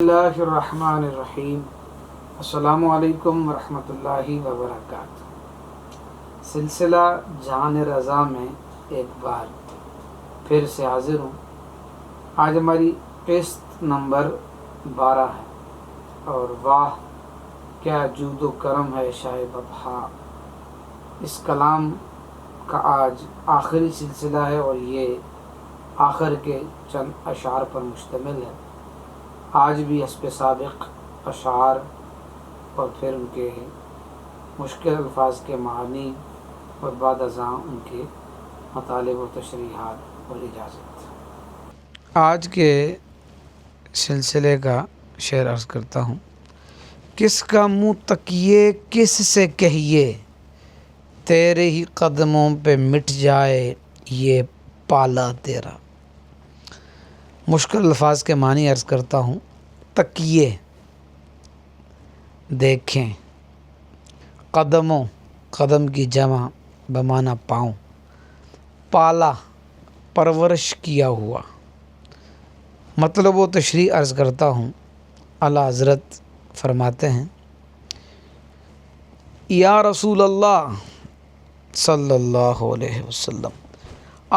اللہ الرحمن الرحیم۔ السلام علیکم ورحمۃ اللہ وبرکاتہ۔ سلسلہ جان رضا میں ایک بار پھر سے حاضر ہوں۔ آج ہماری قسط نمبر 12 ہے اور واہ کیا جود و کرم ہے شاہ بطحا۔ اس کلام کا آج آخری سلسلہ ہے اور یہ آخر کے چند اشعار پر مشتمل ہے۔ آج بھی حسب سابق اشعار اور پھر ان کے مشکل الفاظ کے معانی اور بعد ازاں ان کے مطالب و تشریحات اور اجازت۔ آج کے سلسلے کا شعر عرض کرتا ہوں۔ کس کا منہ تکیے کس سے کہیے، تیرے ہی قدموں پہ مٹ جائے یہ پالا تیرا۔ مشکل الفاظ کے معنی عرض کرتا ہوں۔ تکیے دیکھیں، قدموں قدم کی جمع بمعنی پاؤں، پالا پرورش کیا ہوا۔ مطلب و تشریح عرض کرتا ہوں۔ اعلیٰ حضرت فرماتے ہیں، یا رسول اللہ صلی اللہ علیہ وسلم،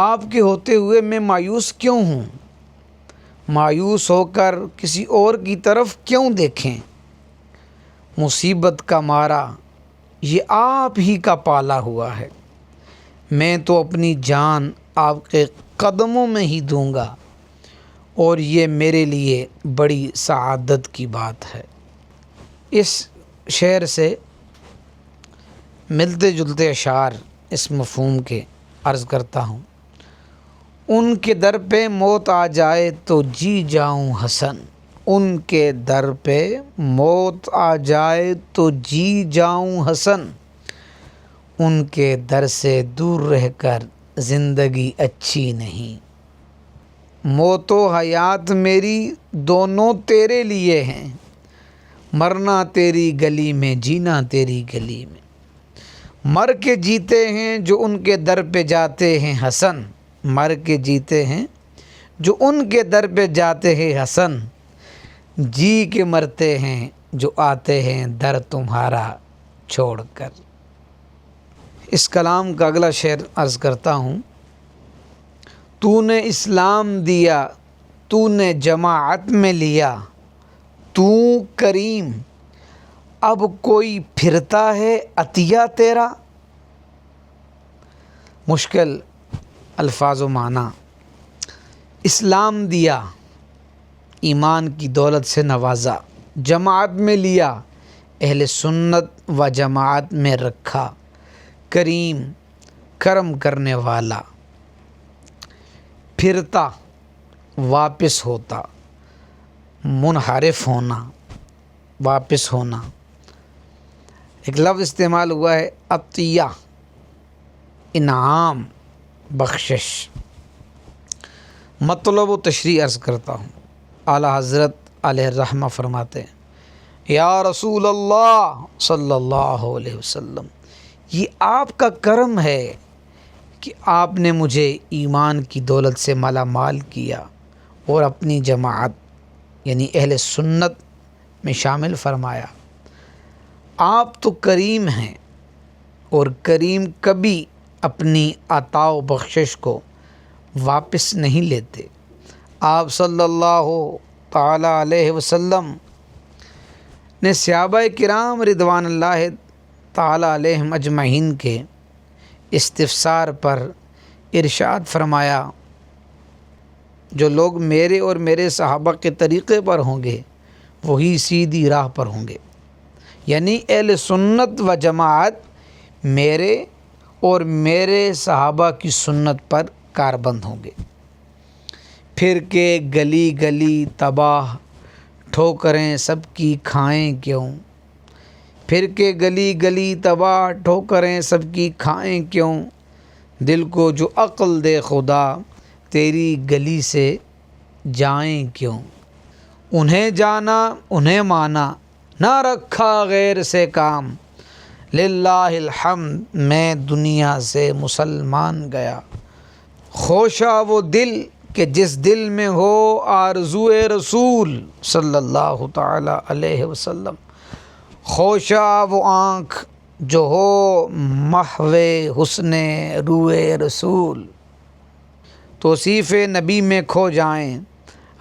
آپ کے ہوتے ہوئے میں مایوس کیوں ہوں؟ مایوس ہو کر کسی اور کی طرف کیوں دیکھیں؟ مصیبت کا مارا یہ آپ ہی کا پالا ہوا ہے، میں تو اپنی جان آپ کے قدموں میں ہی دوں گا، اور یہ میرے لیے بڑی سعادت کی بات ہے۔ اس شعر سے ملتے جلتے اشعار اس مفہوم کے عرض کرتا ہوں۔ ان کے در پہ موت آ جائے تو جی جاؤں حسن، ان کے در پہ موت آ جائے تو جی جاؤں حسن، ان کے در سے دور رہ کر زندگی اچھی نہیں۔ موت و حیات میری دونوں تیرے لیے ہیں، مرنا تیری گلی میں جینا تیری گلی میں۔ مر کے جیتے ہیں جو ان کے در پہ جاتے ہیں حسن، مر کے جیتے ہیں جو ان کے در پہ جاتے ہیں حسن، جی کے مرتے ہیں جو آتے ہیں در تمہارا چھوڑ کر۔ اس کلام کا اگلا شعر عرض کرتا ہوں۔ تو نے اسلام دیا، تو نے جماعت میں لیا، تو کریم، اب کوئی پھرتا ہے عطیہ تیرا۔ مشکل الفاظ و معنی۔ اسلام دیا، ایمان کی دولت سے نوازا، جماعت میں لیا، اہل سنت و جماعت میں رکھا، کریم کرم کرنے والا، پھرتا واپس ہوتا، منحرف ہونا واپس ہونا۔ ایک لفظ استعمال ہوا ہے عطیہ، انعام، بخشش۔ مطلب و تشریح عرض کرتا ہوں۔ اعلیٰ حضرت علیہ الرحمہ فرماتے ہیں، یا رسول اللہ صلی اللہ علیہ وسلم، یہ آپ کا کرم ہے کہ آپ نے مجھے ایمان کی دولت سے مالا مال کیا اور اپنی جماعت یعنی اہل سنت میں شامل فرمایا۔ آپ تو کریم ہیں، اور کریم کبھی اپنی عطا و بخشش کو واپس نہیں لیتے۔ آپ صلی اللہ تعالی علیہ وسلم نے صحابہ کرام رضوان اللہ تعالی علیہم اجمعین کے استفسار پر ارشاد فرمایا، جو لوگ میرے اور میرے صحابہ کے طریقے پر ہوں گے وہی سیدھی راہ پر ہوں گے، یعنی اہل سنت و جماعت میرے اور میرے صحابہ کی سنت پر کاربند ہوں گے۔ پھر کے گلی گلی تباہ ٹھوکریں سب کی کھائیں کیوں، پھر کے گلی گلی تباہ ٹھوکریں سب کی کھائیں کیوں، دل کو جو عقل دے خدا تیری گلی سے جائیں کیوں۔ انہیں جانا انہیں مانا نہ رکھا غیر سے کام، للہ الحمد میں دنیا سے مسلمان گیا، خوشا وہ دل کہ جس دل میں ہو آرزوئے رسول صلی اللہ تعالی علیہ وسلم، خوشا وہ آنکھ جو ہو محو حسن روئے رسول۔ توصیف نبی میں کھو جائیں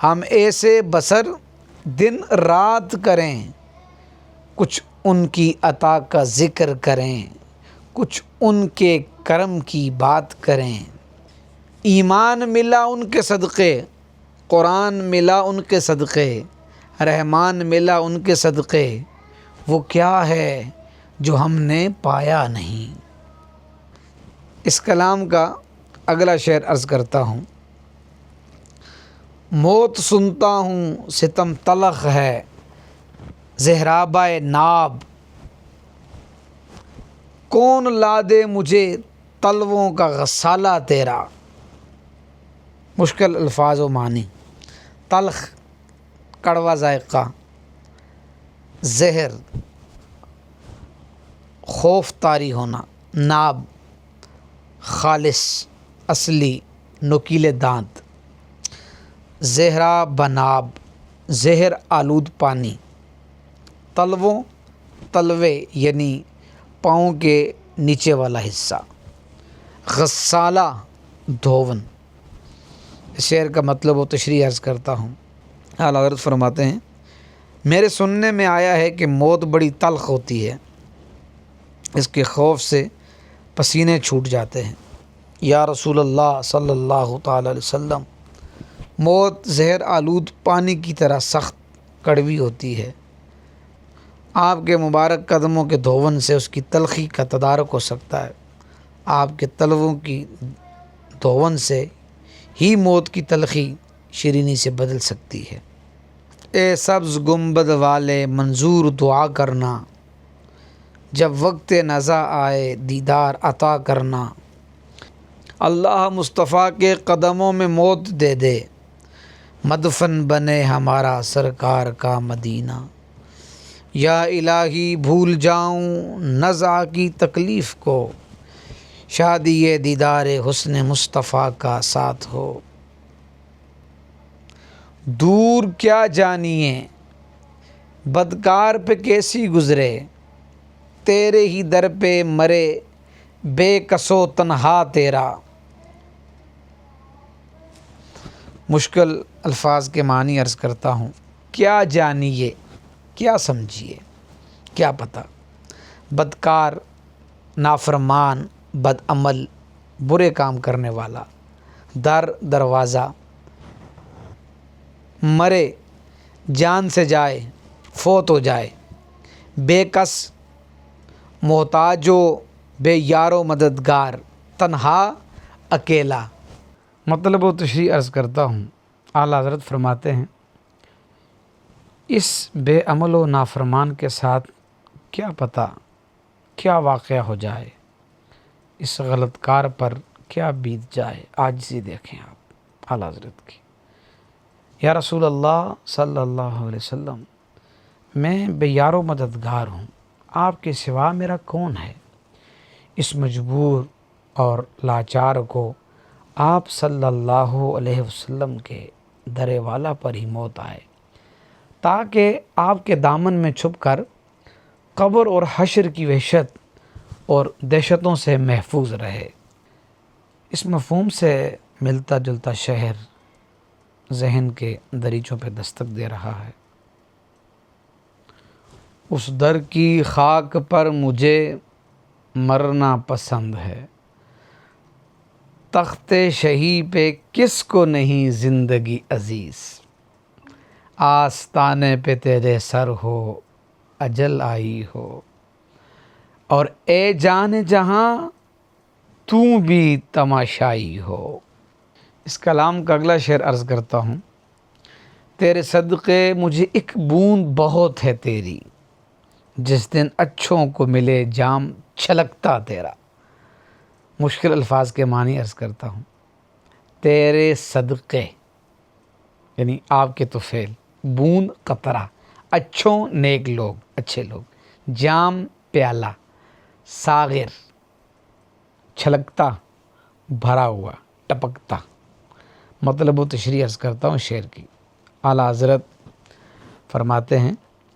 ہم ایسے بسر دن رات کریں، کچھ ان کی عطا کا ذکر کریں، کچھ ان کے کرم کی بات کریں۔ ایمان ملا ان کے صدقے، قرآن ملا ان کے صدقے، رحمان ملا ان کے صدقے، وہ کیا ہے جو ہم نے پایا نہیں۔ اس کلام کا اگلا شعر عرض کرتا ہوں۔ موت سنتا ہوں ستم تلخ ہے زہرابۂ ناب، کون لا دے مجھے تلووں کا غسالہ تیرا۔ مشکل الفاظ و معنی۔ تلخ کڑوا ذائقہ، زہر خوف طاری ہونا، ناب خالص اصلی نکیلے دانت، زہرا بناب زہر آلود پانی، تلووں تلوے یعنی پاؤں کے نیچے والا حصہ، غسالہ دھون۔ شعر کا مطلب و تشریح عرض کرتا ہوں۔ اعلیٰ حضرت فرماتے ہیں، میرے سننے میں آیا ہے کہ موت بڑی تلخ ہوتی ہے، اس کے خوف سے پسینے چھوٹ جاتے ہیں۔ یا رسول اللہ صلی اللہ تعالی علیہ وسلم، موت زہر آلود پانی کی طرح سخت کڑوی ہوتی ہے، آپ کے مبارک قدموں کے دھون سے اس کی تلخی کا تدارک ہو سکتا ہے، آپ کے تلووں کی دھون سے ہی موت کی تلخی شیرینی سے بدل سکتی ہے۔ اے سبز گنبد والے منظور دعا کرنا، جب وقت نزا آئے دیدار عطا کرنا۔ اللہ مصطفیٰ کے قدموں میں موت دے دے، مدفن بنے ہمارا سرکار کا مدینہ۔ یا الہی بھول جاؤں نزع کی تکلیف کو، شادی دیدار حسن مصطفیٰ کا ساتھ ہو۔ دور کیا جانیے بدکار پہ کیسی گزرے، تیرے ہی در پہ مرے بے کس و تنہا تیرا۔ مشکل الفاظ کے معنی عرض کرتا ہوں۔ کیا جانیے، کیا سمجھیے، کیا پتہ، بدکار، نافرمان، بد عمل، برے کام کرنے والا، دروازہ، مرے جان سے جائے، فوت ہو جائے، بے کس محتاج و بے یار و مددگار، تنہا اکیلا۔ مطلب و تشریح عرض کرتا ہوں۔ اعلیٰ حضرت فرماتے ہیں، اس بے عمل و نافرمان کے ساتھ کیا پتہ کیا واقعہ ہو جائے، اس غلط کار پر کیا بیت جائے۔ عاجزی دیکھیں آپ اعلیٰ حضرت کی۔ یا رسول اللہ صلی اللہ علیہ وسلم، میں بے یار و مددگار ہوں، آپ کے سوا میرا کون ہے۔ اس مجبور اور لاچار کو آپ صلی اللہ علیہ وسلم کے در والا پر ہی موت آئے، تاکہ آپ کے دامن میں چھپ کر قبر اور حشر کی وحشت اور دہشتوں سے محفوظ رہے۔ اس مفہوم سے ملتا جلتا شہر ذہن کے دریچوں پہ دستک دے رہا ہے۔ اس در کی خاک پر مجھے مرنا پسند ہے، تخت شہی پہ کس کو نہیں زندگی عزیز۔ آستانے پہ تیرے سر ہو اجل آئی ہو، اور اے جان جہاں تو بھی تماشائی ہو۔ اس کلام کا اگلا شعر عرض کرتا ہوں۔ تیرے صدقے مجھے ایک بوند بہت ہے تیری، جس دن اچھوں کو ملے جام چھلکتا تیرا۔ مشکل الفاظ کے معنی عرض کرتا ہوں۔ تیرے صدقے یعنی آپ کے طفیل، بوند قطرہ، اچھوں نیک لوگ، اچھے لوگ، جام پیالہ، ساغر چھلکتا بھرا ہوا ٹپکتا، مطلب و تشریح عرض کرتا ہوں شعر کی۔ اعلیٰ حضرت فرماتے ہیں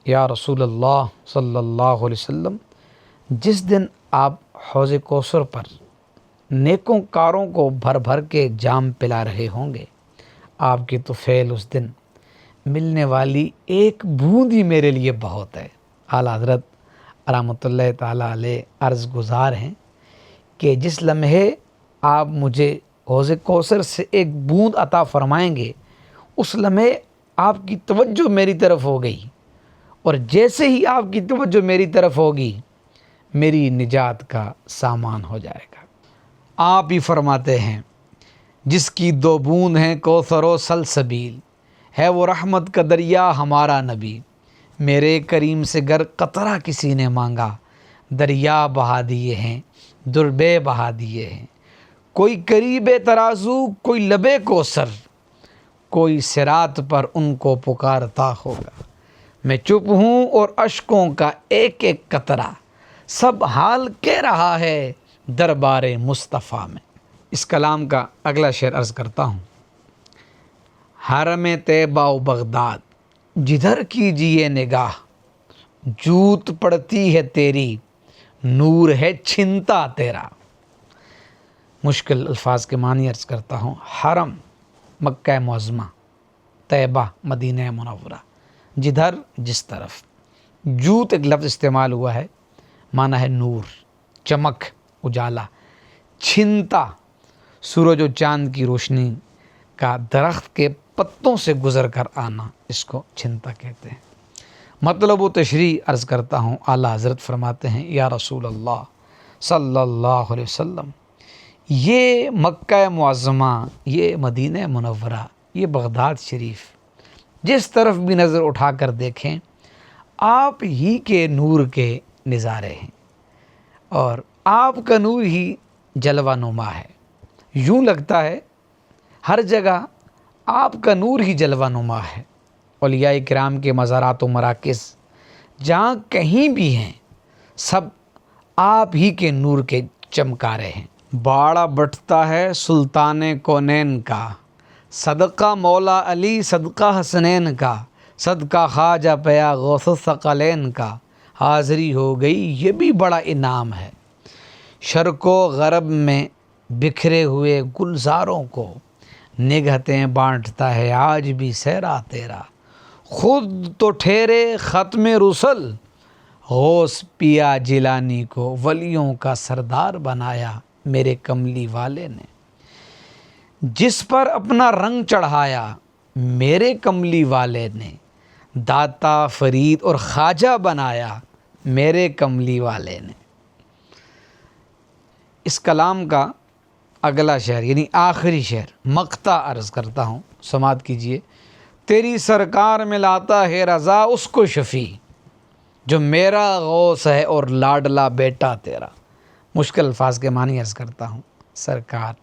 یا رسول اللہ صلی اللہ علیہ وسلم، جس دن آپ حوض کوثر پر نیکوں کاروں کو بھر بھر کے جام پلا رہے ہوں گے، آپ کی طفیل اس دن ملنے والی ایک بوند ہی میرے لیے بہت ہے۔ اعلیٰ حضرت رحمۃ اللہ تعالیٰ علیہ عرض گزار ہیں کہ جس لمحے آپ مجھے حوض کوثر سے ایک بوند عطا فرمائیں گے، اس لمحے آپ کی توجہ میری طرف ہو گئی، اور جیسے ہی آپ کی توجہ میری طرف ہوگی میری نجات کا سامان ہو جائے گا۔ آپ ہی فرماتے ہیں جس کی دو بوند ہیں کوثر و سلسبیل، ہے وہ رحمت کا دریا ہمارا نبی، میرے کریم سے گر قطرہ کسی نے مانگا، دریا بہا دیے ہیں دربے بہا دیے ہیں، کوئی قریب ترازو کوئی لبے کوثر، کوئی صراط پر ان کو پکارتا ہوگا، میں چپ ہوں اور اشکوں کا ایک ایک قطرہ سب حال کہہ رہا ہے دربار مصطفیٰ میں۔ اس کلام کا اگلا شعر عرض کرتا ہوں۔ حرم طیبہ و بغداد جدھر کیجئے نگاہ، جوت پڑتی ہے تیری نور ہے چھنتا تیرا۔ مشکل الفاظ کے معنی عرض کرتا ہوں۔ حرم مکہ معظمہ، طیبہ مدینہ منورہ، جدھر جس طرف، جوت ایک لفظ استعمال ہوا ہے، معنی ہے نور، چمک، اجالا، چھنتا سورج و چاند کی روشنی کا درخت کے پتوں سے گزر کر آنا، اس کو چھنتا کہتے ہیں۔ مطلب و تشریح عرض کرتا ہوں۔ اعلیٰ حضرت فرماتے ہیں یا رسول اللہ صلی اللہ علیہ وسلم، یہ مکہ معظمہ، یہ مدینہ منورہ، یہ بغداد شریف، جس طرف بھی نظر اٹھا کر دیکھیں آپ ہی کے نور کے نظارے ہیں، اور آپ کا نور ہی جلوہ نما ہے۔ یوں لگتا ہے ہر جگہ آپ کا نور ہی جلوہ نما ہے۔ اولیاء کرام کے مزارات و مراکز جہاں کہیں بھی ہیں، سب آپ ہی کے نور کے چمکارے ہیں۔ باڑا بٹتا ہے سلطان کونین کا، صدقہ مولا علی صدقہ حسنین کا، صدقہ خواجہ پیا غوث الثقلین کا، حاضری ہو گئی یہ بھی بڑا انعام ہے۔ شرق و غرب میں بکھرے ہوئے گلزاروں کو نگہتیں بانٹتا ہے آج بھی صحرا تیرا، خود تو ٹھہرے ختم رسل، غوث پیا جیلانی کو ولیوں کا سردار بنایا میرے کملی والے نے، جس پر اپنا رنگ چڑھایا میرے کملی والے نے، داتا فرید اور خواجہ بنایا میرے کملی والے نے۔ اس کلام کا اگلا شعر یعنی آخری شعر مقطع عرض کرتا ہوں، سماعت کیجئے۔ تیری سرکار میں لاتا ہے رضا اس کو شفیع، جو میرا غوث ہے اور لاڈلا بیٹا تیرا۔ مشکل الفاظ کے معنی عرض کرتا ہوں۔ سرکار،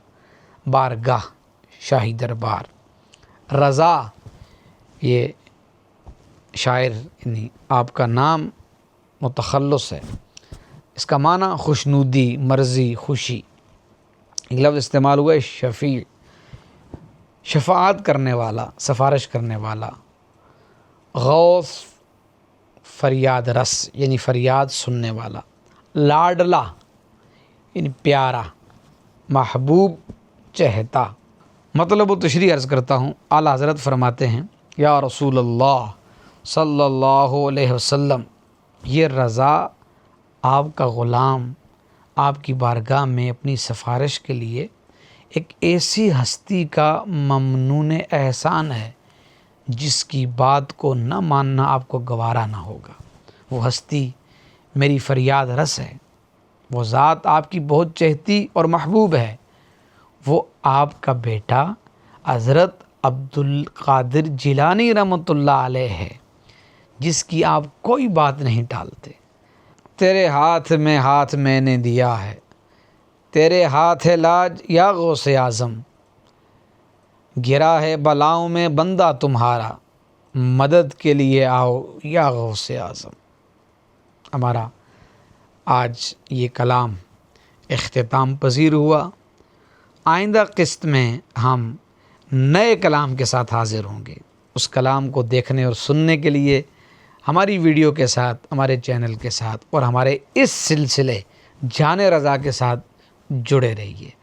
بارگاہ، شاہی دربار، رضا، یہ شاعر یعنی آپ کا نام متخلص ہے، اس کا معنی خوشنودی، مرضی، خوشی۔ ایک لفظ استعمال ہوا ہے شفیع، شفاعت کرنے والا، سفارش کرنے والا۔ غوث، فریاد رس یعنی فریاد سننے والا۔ لاڈلا یعنی پیارا، محبوب، چہتا۔ مطلب و تشریح عرض کرتا ہوں۔ اعلیٰ حضرت فرماتے ہیں یا رسول اللہ صلی اللہ علیہ وسلم، یہ رضا آپ کا غلام آپ کی بارگاہ میں اپنی سفارش کے لیے ایک ایسی ہستی کا ممنون احسان ہے جس کی بات کو نہ ماننا آپ کو گوارا نہ ہوگا۔ وہ ہستی میری فریاد رس ہے، وہ ذات آپ کی بہت چہتی اور محبوب ہے، وہ آپ کا بیٹا حضرت عبد القادر جیلانی رحمۃ اللہ علیہ ہے، جس کی آپ کوئی بات نہیں ٹالتے۔ تیرے ہاتھ میں نے دیا ہے، تیرے ہاتھ ہے لاج یا غوث اعظم، گرا ہے بلاؤں میں بندہ تمہارا، مدد کے لیے آؤ یا غوث اعظم۔ ہمارا آج یہ کلام اختتام پذیر ہوا۔ آئندہ قسط میں ہم نئے کلام کے ساتھ حاضر ہوں گے۔ اس کلام کو دیکھنے اور سننے کے لیے ہماری ویڈیو کے ساتھ، ہمارے چینل کے ساتھ اور ہمارے اس سلسلے جان رضا کے ساتھ جڑے رہیے۔